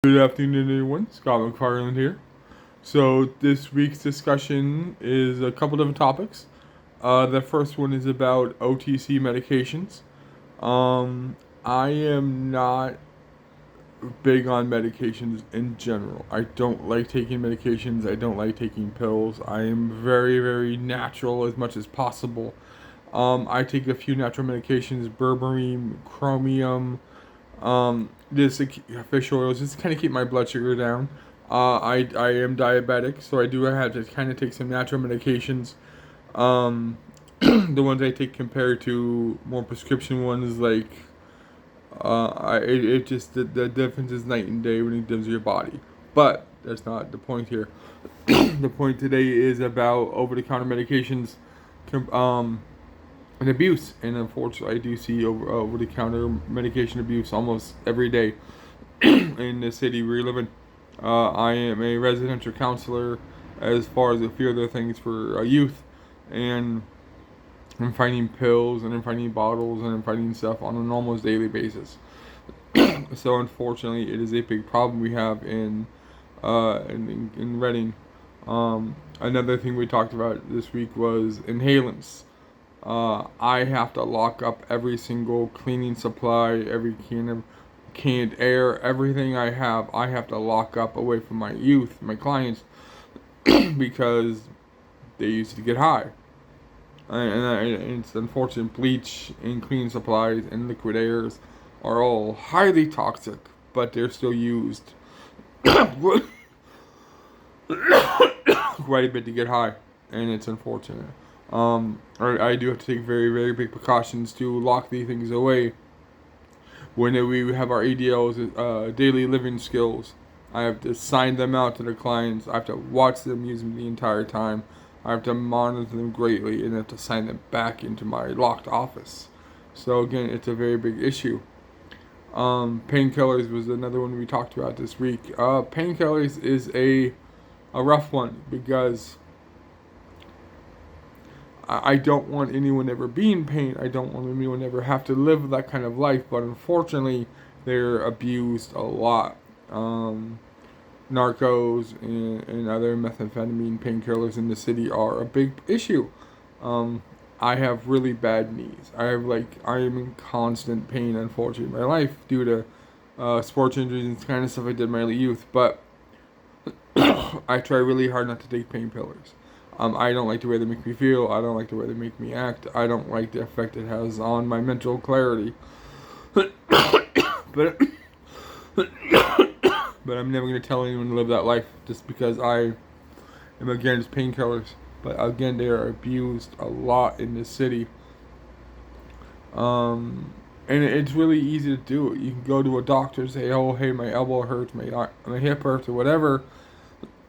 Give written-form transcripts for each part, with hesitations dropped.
Good afternoon, everyone. Scott McFarland here. So this week's discussion is a couple different topics. The first one is about OTC medications. I am not big on medications in general. I don't like taking medications. I don't like taking pills. I am very, very natural as much as possible. I take a few natural medications: berberine, chromium, just fish oils, just to kind of keep my blood sugar down. I am diabetic, so I do have to kind of take some natural medications. The ones I take compared to more prescription ones, like it just the difference is night and day when it does your body. But that's not the point here. The point today is about over-the-counter medications, and abuse. And unfortunately, I do see over-the-counter medication abuse almost every day in the city we live in. I am a residential counselor as far as a few other things for youth, and I'm finding pills and I'm finding bottles and I'm finding stuff on an almost daily basis. So unfortunately, it is a big problem we have in Reading. Another thing we talked about this week was inhalants. I have to lock up every single cleaning supply, every canned air, everything I have to lock up away from my youth, my clients, because they used to get high. And it's unfortunate. Bleach and cleaning supplies and liquid airs are all highly toxic, but they're still used quite a bit to get high, and it's unfortunate. I do have to take very, very big precautions to lock these things away. When we have our ADLs, daily living skills, I have to sign them out to the clients. I have to watch them use them the entire time. I have to monitor them greatly, and I have to sign them back into my locked office. So again, it's a very big issue. Painkillers was another one we talked about this week. Painkillers is a rough one because I don't want anyone ever be in pain. I don't want anyone ever have to live that kind of life. But unfortunately, they're abused a lot. Narcos and other methamphetamine painkillers in the city are a big issue. I have really bad knees. I am in constant pain, unfortunately, in my life due to sports injuries and kind of stuff I did in my early youth. But I try really hard not to take painkillers. I don't like the way they make me feel. I don't like the way they make me act. I don't like the effect it has on my mental clarity. but but I'm never going to tell anyone to live that life just because I am against painkillers. But again, they are abused a lot in this city. And it's really easy to do it. You can go to a doctor and say, "Oh, hey, my elbow hurts, my hip hurts, or whatever,"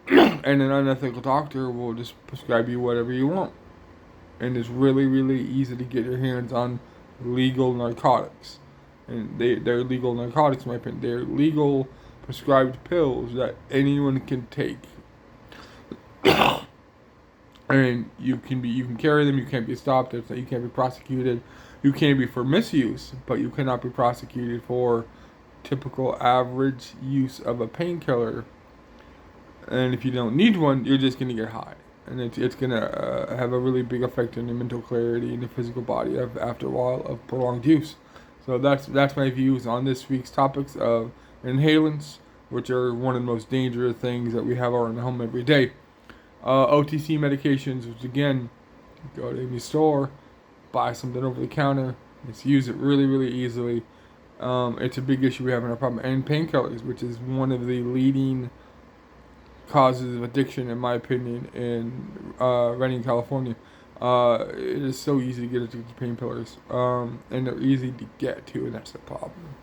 and an unethical doctor will just prescribe you whatever you want. And it's really, really easy to get your hands on legal narcotics. And they're legal narcotics, in my opinion. They're legal prescribed pills that anyone can take. And you can carry them, you can't be stopped, you can't be prosecuted. You can be for misuse, but you cannot be prosecuted for typical average use of a painkiller. And if you don't need one, you're just gonna get high, and it's gonna have a really big effect on your mental clarity and your physical body after a while of prolonged use. So that's my views on this week's topics of inhalants, which are one of the most dangerous things that we have around the home every day. OTC medications, which again, go to any store, buy something over the counter, just use it really, really easily. It's a big issue we have in our problem. And painkillers, which is one of the leading causes of addiction, in my opinion, in Redding, California. It is so easy to get addicted to painkillers, and they're easy to get to, and that's the problem.